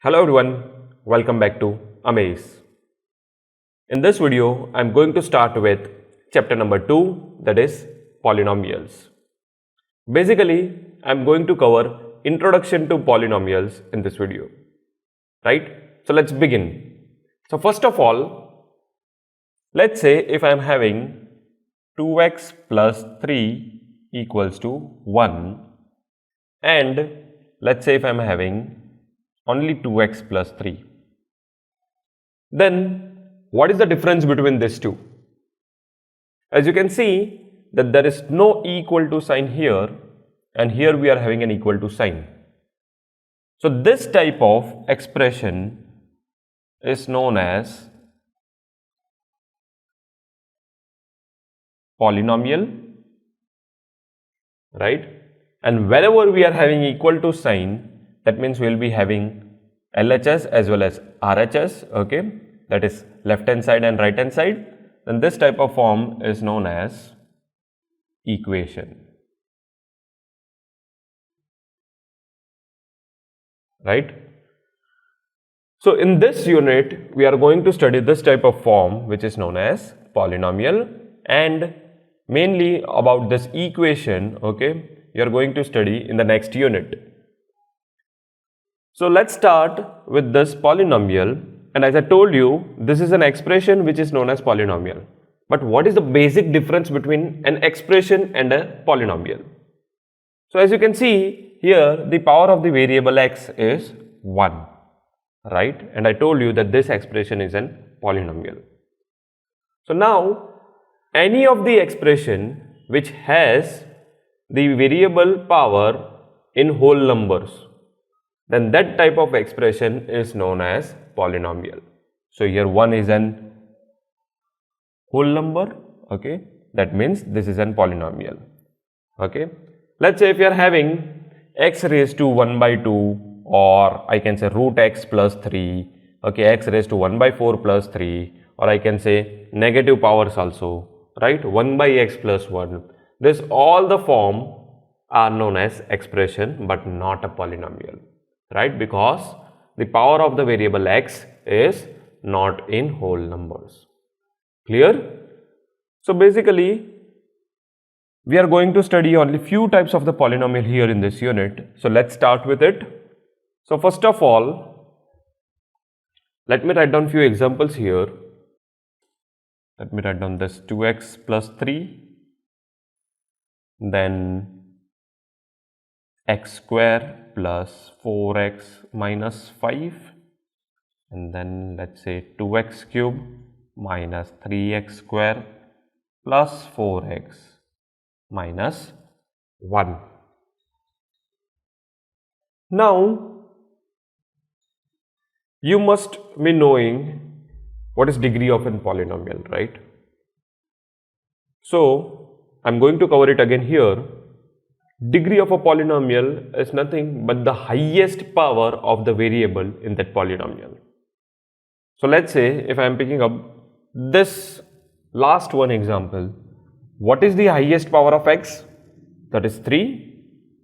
Hello everyone, welcome back to Amaze. In this video, I am going to start with chapter number 2, that is polynomials. Basically, I am going to cover introduction to polynomials in this video, right? So let's begin. So first of all, let's say if I am having 2x plus 3 equals to 1, and let's say if I am having only 2x plus 3. Then what is the difference between these two? As you can see that there is no equal to sign here, and here we are having an equal to sign. So this type of expression is known as polynomial, right? And whenever we are having equal to sign, that means we will be having LHS as well as RHS, okay, that is left hand side and right hand side. Then this type of form is known as equation, right? So in this unit we are going to study this type of form which is known as polynomial, and mainly about this equation, okay, you are going to study in the next unit. So let's start with this polynomial, and as I told you, this is an expression which is known as polynomial. But what is the basic difference between an expression and a polynomial? So as you can see here, the power of the variable x is 1, right? And I told you that this expression is an polynomial. So now any of the expression which has the variable power in whole numbers, then that type of expression is known as polynomial. So here 1 is an whole number, okay, that means this is an polynomial, okay. Let's say if you are having x raised to 1 by 2, or I can say root x plus 3, okay, x raised to 1 by 4 plus 3, or I can say negative powers also, right, 1 by x plus 1. This all the form are known as expression but not a polynomial, right, because the power of the variable x is not in whole numbers. Clear? So basically we are going to study only few types of the polynomial here in this unit. So let's start with it. So first of all, let me write down few examples here. Let me write down this 2x plus 3, then x square plus 4x minus 5, and then let's say 2x cube minus 3x square plus 4x minus 1. Now you must be knowing what is degree of a polynomial, right? So I'm going to cover it again here. Degree of a polynomial is nothing but the highest power of the variable in that polynomial. So let's say if I am picking up this last one example, what is the highest power of x? That is 3.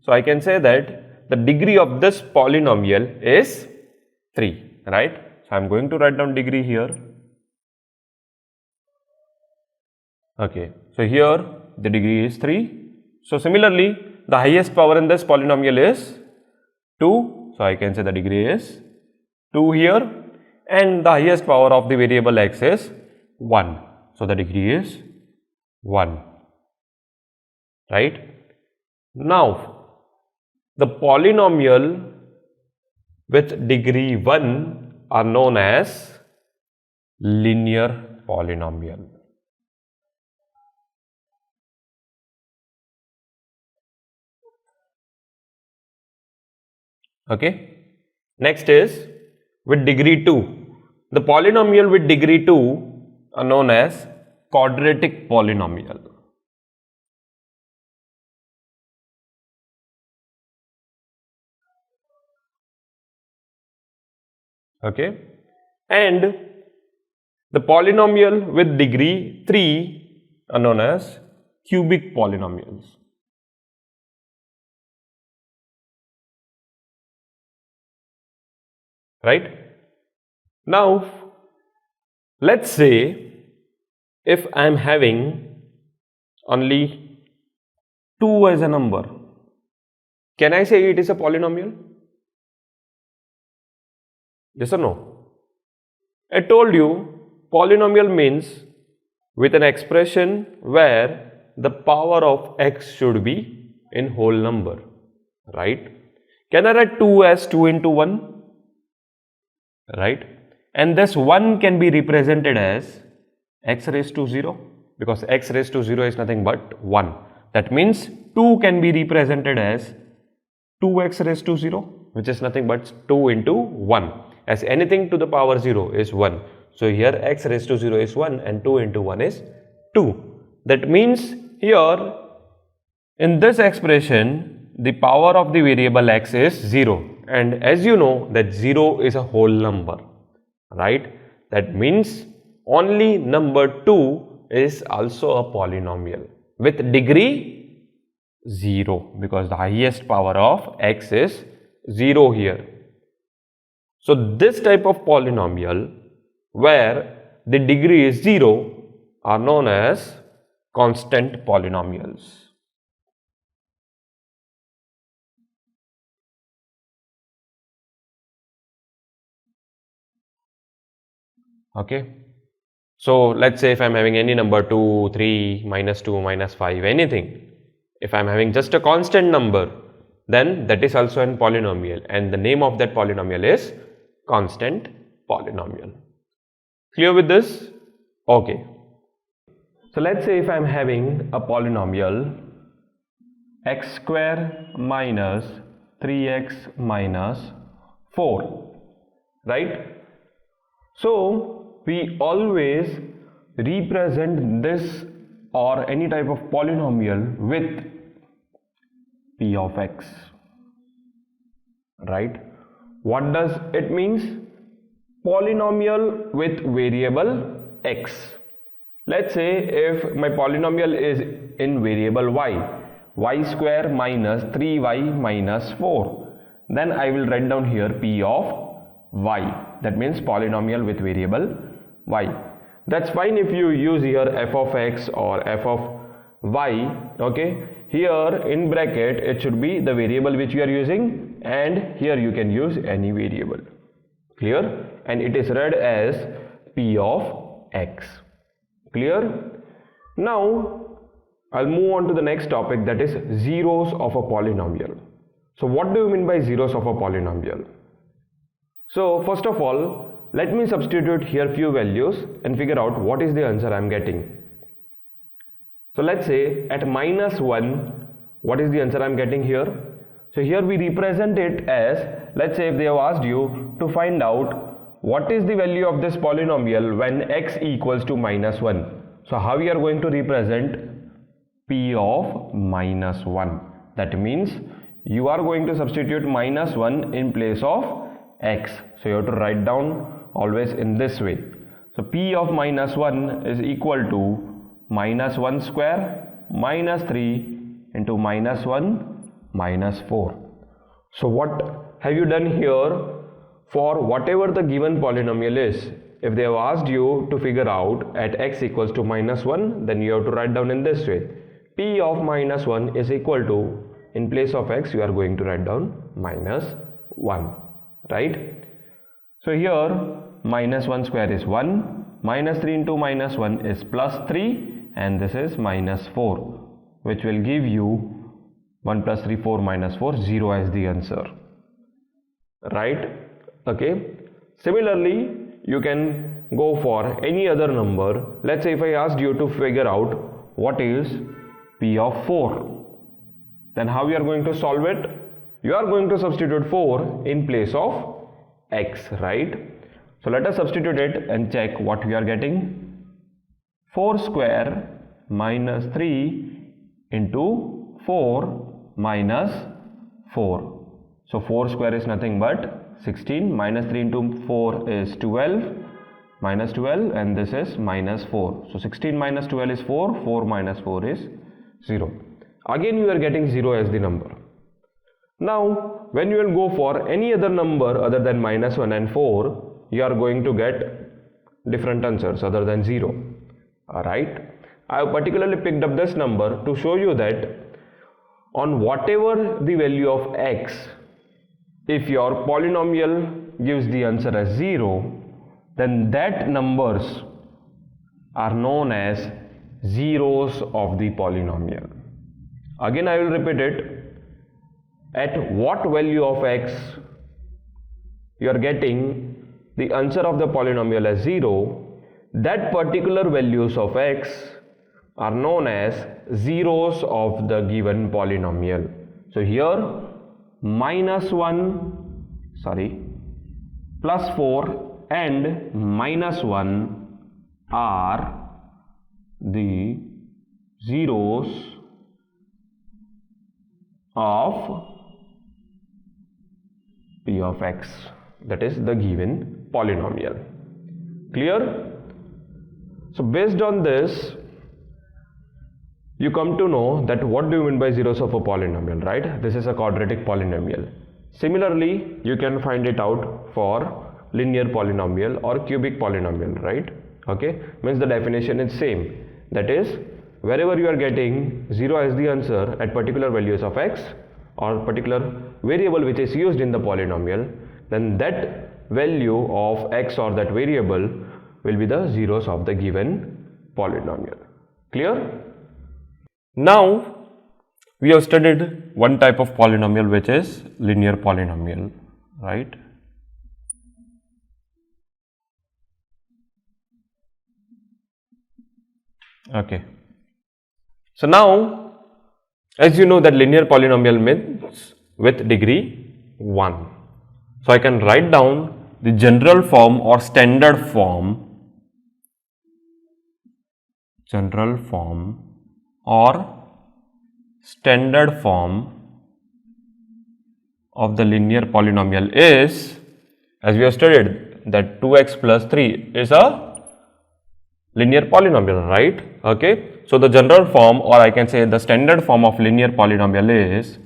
So I can say that the degree of this polynomial is 3, right? So I am going to write down degree here. Okay, so here the degree is 3. So similarly, the highest power in this polynomial is 2. So I can say the degree is 2 here, and the highest power of the variable x is 1. So the degree is 1, right? Now the polynomial with degree 1 are known as linear polynomial. Okay. Next is with degree 2. The polynomial with degree 2 are known as quadratic polynomial. Okay. And the polynomial with degree 3 are known as cubic polynomials. right? Now let's say if I am having only 2 as a number, can I say it is a polynomial? Yes or no? I told you polynomial means with an expression where the power of x should be in whole number, right? Can I write 2 as 2 into 1? Right? And this 1 can be represented as x raised to 0, because x raised to 0 is nothing but 1. That means 2 can be represented as 2x raised to 0, which is nothing but 2 into 1, as anything to the power 0 is 1. So here x raised to 0 is 1 and 2 into 1 is 2. That means here in this expression the power of the variable x is 0, and as you know that 0 is a whole number, right? That means only number 2 is also a polynomial with degree 0, because the highest power of x is 0 here. So this type of polynomial where the degree is 0 are known as constant polynomials. Okay, so let's say if I'm having any number 2, 3, minus 2, minus 5, anything, if I'm having just a constant number, then that is also an polynomial, and the name of that polynomial is constant polynomial. Clear with this? Okay. So let's say if I'm having a polynomial x square minus 3x minus 4, right? So we always represent this or any type of polynomial with p of x, right? What does it means? Polynomial with variable x. Let's say if my polynomial is in variable y square minus 3y minus 4, then I will write down here p of y. That means polynomial with variable y. That's fine if you use here f of x or f of y. Okay, here in bracket it should be the variable which you are using, and here you can use any variable. Clear? And it is read as p of x. Clear? Now I'll move on to the next topic, that is zeros of a polynomial. So what do you mean by zeros of a polynomial? So first of all, let me substitute here few values and figure out what is the answer I am getting. So let's say at minus 1, what is the answer I am getting here? So here we represent it as, let's say if they have asked you to find out what is the value of this polynomial when x equals to minus 1. So how we are going to represent p of minus 1? That means you are going to substitute minus 1 in place of x. So you have to write down always in this way. So p of minus 1 is equal to minus 1 square minus 3 into minus 1 minus 4. So what have you done here? For whatever the given polynomial is, if they have asked you to figure out at x equals to minus 1, then you have to write down in this way. P of minus 1 is equal to, in place of x you are going to write down minus 1, right? So here minus 1 square is 1, minus 3 into minus 1 is plus 3, and this is minus 4, which will give you 1 plus 3, 4 minus 4, 0 as the answer, right? Okay. Similarly, you can go for any other number. Let's say if I asked you to figure out what is p of 4, then how we are going to solve it? You are going to substitute 4 in place of x, right? So let us substitute it and check what we are getting. 4 square minus 3 into 4 minus 4. So 4 square is nothing but 16, minus 3 into 4 is 12, minus 12, and this is minus 4. So 16 minus 12 is 4, 4 minus 4 is 0. Again you are getting 0 as the number. Now when you will go for any other number other than -1 and 4, you are going to get different answers other than 0. Alright, I have particularly picked up this number to show you that on whatever the value of x, if your polynomial gives the answer as 0, then that numbers are known as zeros of the polynomial. Again, I will repeat it. At what value of x you are getting the answer of the polynomial as 0, that particular values of x are known as zeros of the given polynomial. So here +4 and -1 are the zeros of p of x, that is the given polynomial. Clear? So based on this, you come to know that what do you mean by zeros of a polynomial, right? This is a quadratic polynomial. Similarly, you can find it out for linear polynomial or cubic polynomial, right? Okay, means the definition is same. That is, wherever you are getting 0 as the answer at particular values of x or particular variable which is used in the polynomial, then that value of x or that variable will be the zeros of the given polynomial. Clear? Now we have studied one type of polynomial, which is linear polynomial, right? Okay. So now, as you know that linear polynomial means with degree 1. So I can write down the general form or standard form of the linear polynomial is, as we have studied, that 2x plus 3 is a linear polynomial, right? Okay, so the general form, or I can say the standard form of linear polynomial is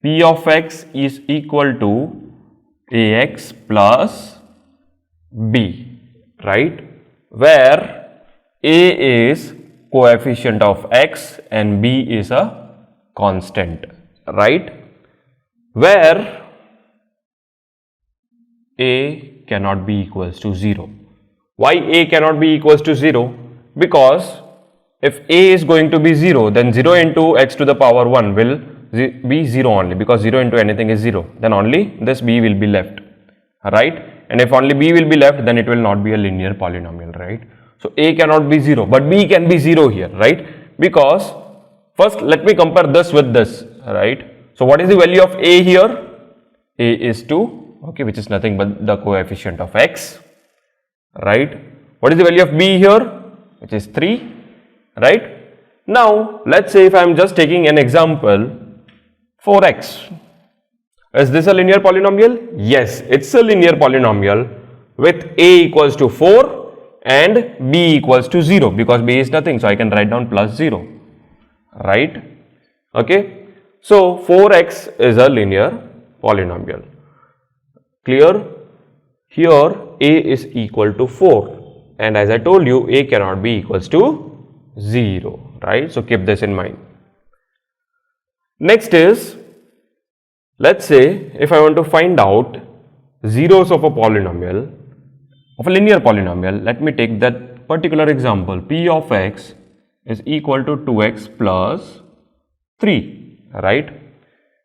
p of x is equal to ax plus b, right? Where a is coefficient of x and b is a constant, right? Where a cannot be equals to 0. Why a cannot be equals to 0? Because if a is going to be 0, then 0 into x to the power 1 will be 0 only, because 0 into anything is 0. Then only this b will be left, right? And if only b will be left, then it will not be a linear polynomial, right? So a cannot be 0, but b can be 0 here, right? Because first let me compare this with this, right? So what is the value of a here? A is 2, okay, which is nothing but the coefficient of x, right? What is the value of b here? Which is 3, right? Now let's say if I am just taking an example, 4x. Is this a linear polynomial? Yes, it's a linear polynomial with a equals to 4 and b equals to 0, because b is nothing, so I can write down plus 0, right? Okay, so 4x is a linear polynomial. Clear? Here a is equal to 4, and as I told you, a cannot be equals to 0, right? So keep this in mind. Next is, let's say if I want to find out zeros of a polynomial, of a linear polynomial, let me take that particular example. P of x is equal to 2x plus 3, right?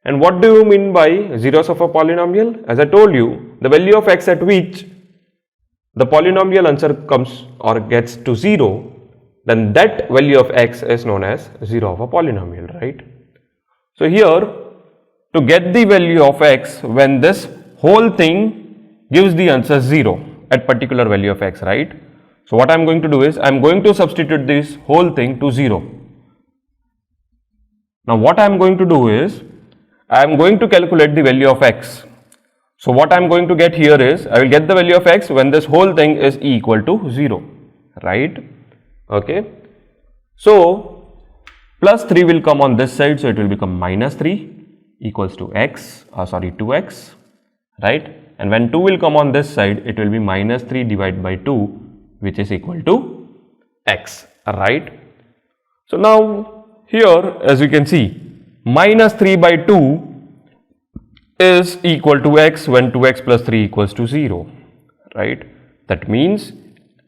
And what do you mean by zeros of a polynomial? As I told you, the value of x at which the polynomial answer comes or gets to 0, then that value of x is known as 0 of a polynomial, right? So here, to get the value of x when this whole thing gives the answer 0 at particular value of x, right? So what I am going to do is, I am going to substitute this whole thing to 0. Now what I am going to do is, I am going to calculate the value of x. So what I am going to get here is, I will get the value of x when this whole thing is equal to 0, right? Okay. So plus 3 will come on this side, so it will become minus 3, equals to 2x, right? And when 2 will come on this side, it will be minus 3 divided by 2, which is equal to x, right? So now here, as you can see, minus 3 by 2 is equal to x when 2x plus 3 equals to 0, right? That means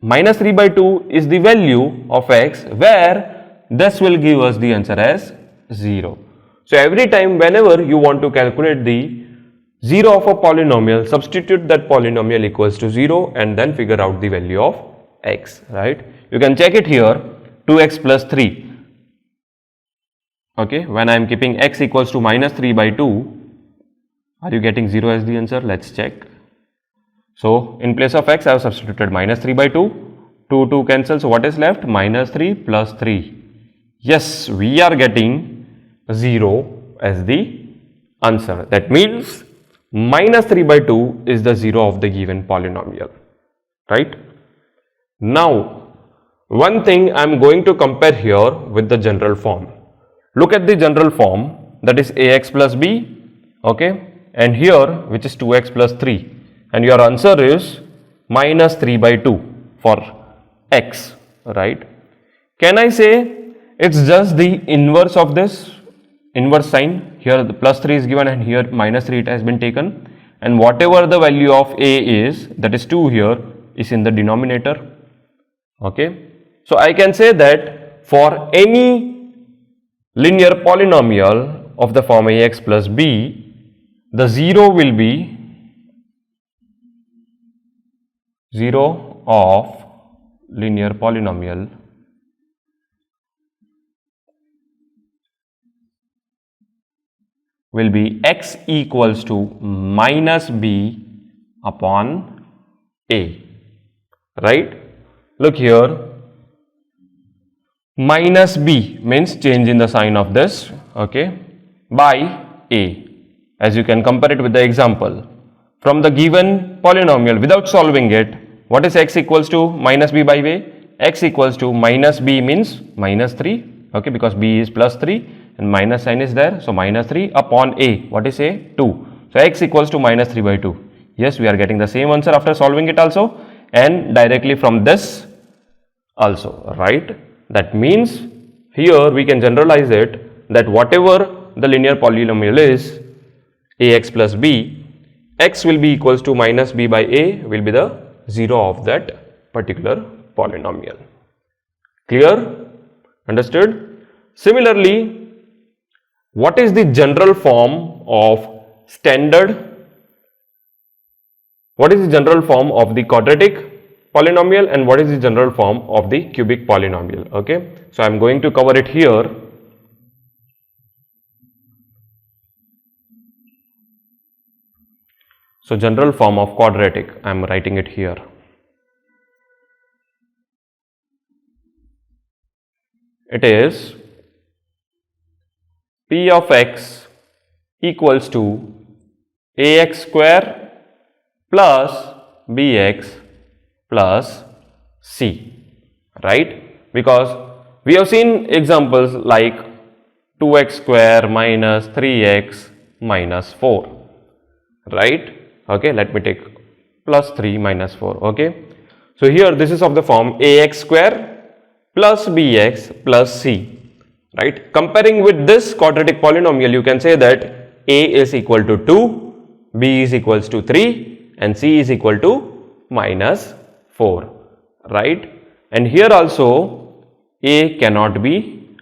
minus 3 by 2 is the value of x, where this will give us the answer as 0. So every time whenever you want to calculate the 0 of a polynomial, substitute that polynomial equals to 0 and then figure out the value of x, right? You can check it here, 2x plus 3. Okay, when I am keeping x equals to minus 3 by 2, are you getting 0 as the answer? Let's check. So in place of x, I have substituted minus 3 by 2. 2 cancels. So what is left? Minus 3 plus 3. Yes, we are getting 0 as the answer. That means minus 3 by 2 is the 0 of the given polynomial, right? Now, one thing I am going to compare here with the general form. Look at the general form, that is ax plus b, okay, and here which is 2x plus 3, and your answer is minus 3 by 2 for x, right? Can I say it's just the inverse of this, inverse sign? Here the plus 3 is given and here minus 3 it has been taken, and whatever the value of a is, that is 2 here, is in the denominator, okay? So I can say that for any linear polynomial of the form ax plus b, the 0 will be 0 of linear polynomial will be x equals to minus b upon a, right? Look here, minus b means change in the sign of this, okay, by a. As you can compare it with the example, from the given polynomial without solving it, what is x equals to minus b by a? X equals to minus b means minus 3, okay, because b is plus 3 and minus sign is there, so minus 3 upon a, what is a? 2. So x equals to minus 3 by 2. Yes, we are getting the same answer after solving it also, and directly from this also, right? That means here we can generalize it that whatever the linear polynomial is, ax plus b, x will be equals to minus b by a will be the 0 of that particular polynomial. Clear? Understood? Similarly, what is the general form of standard? What is the general form of the quadratic polynomial and what is the general form of the cubic polynomial? Okay, so I am going to cover it here. So general form of quadratic, I am writing it here. It is p of x equals to ax square plus bx plus c, right? Because we have seen examples like 2x square minus 3x minus 4, right? Okay, let me take plus 3 minus 4, okay. So here this is of the form ax square plus bx plus c, right? Comparing with this quadratic polynomial, you can say that a is equal to 2, b is equals to 3 and c is equal to minus 4, right? And here also a cannot be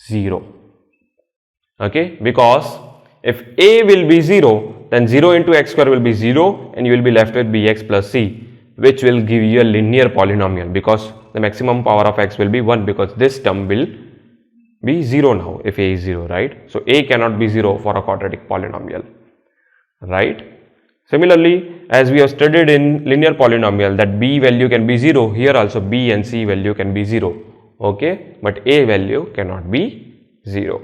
0, okay, because if a will be 0, then 0 into x square will be 0 and you will be left with bx plus c, which will give you a linear polynomial because the maximum power of x will be 1, because this term will be 0 now if a is 0, right? So a cannot be 0 for a quadratic polynomial, right? Similarly, as we have studied in linear polynomial that b value can be 0, here also b and c value can be 0, okay, but a value cannot be 0.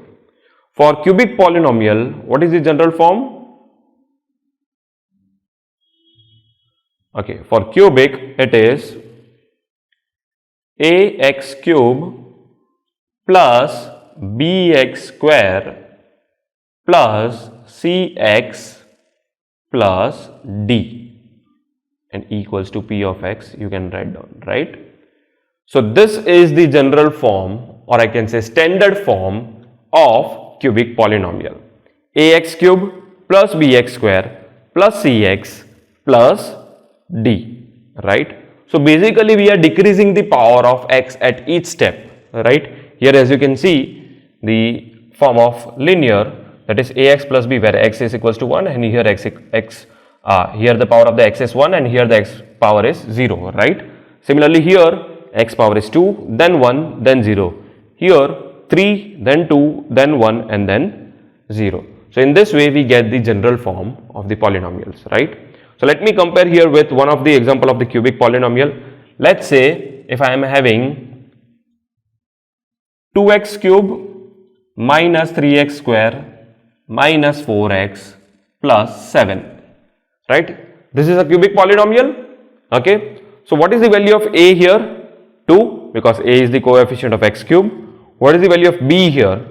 For cubic polynomial, what is the general form? Okay, for cubic it is ax cube plus bx square plus cx plus d and equals to p of x, you can write down, right? So this is the general form, or I can say standard form of cubic polynomial. Ax cube plus bx square plus cx plus d, right? So basically we are decreasing the power of x at each step, right? Here as you can see the form of linear, that is ax plus b, where x is equals to 1 and here here the power of the x is 1 and here the x power is 0, right? Similarly here x power is 2, then 1, then 0. Here 3, then 2, then 1 and then 0. So in this way we get the general form of the polynomials, right? So let me compare here with one of the example of the cubic polynomial. Let's say if I am having 2x cube minus 3x square minus 4x plus 7, right? This is a cubic polynomial, okay? So what is the value of a here? 2, because a is the coefficient of x cube. What is the value of b here?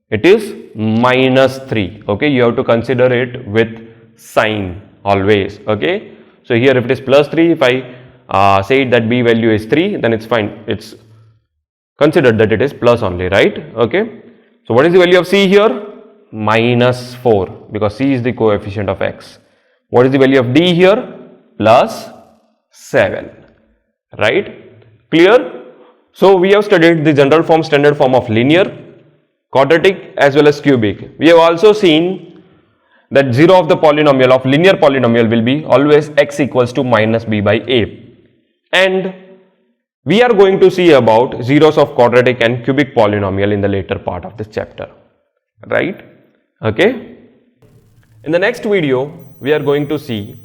It is minus 3, okay? You have to consider it with sign always, okay? So here if it is plus 3, if I say that b value is 3, then it's fine. It's considered that it is plus only, right? Okay? So what is the value of c here? Minus 4, because c is the coefficient of x. What is the value of d here? Plus 7, right? Clear? So we have studied the general form, standard form of linear, quadratic as well as cubic. We have also seen that 0 of the polynomial of linear polynomial will be always x equals to minus b by a. And we are going to see about zeros of quadratic and cubic polynomial in the later part of this chapter, right? Okay? In the next video, we are going to see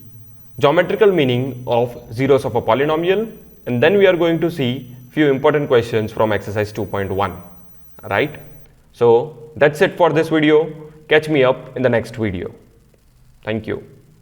geometrical meaning of zeros of a polynomial, and then we are going to see few important questions from exercise 2.1, right? So that's it for this video. Catch me up in the next video. Thank you.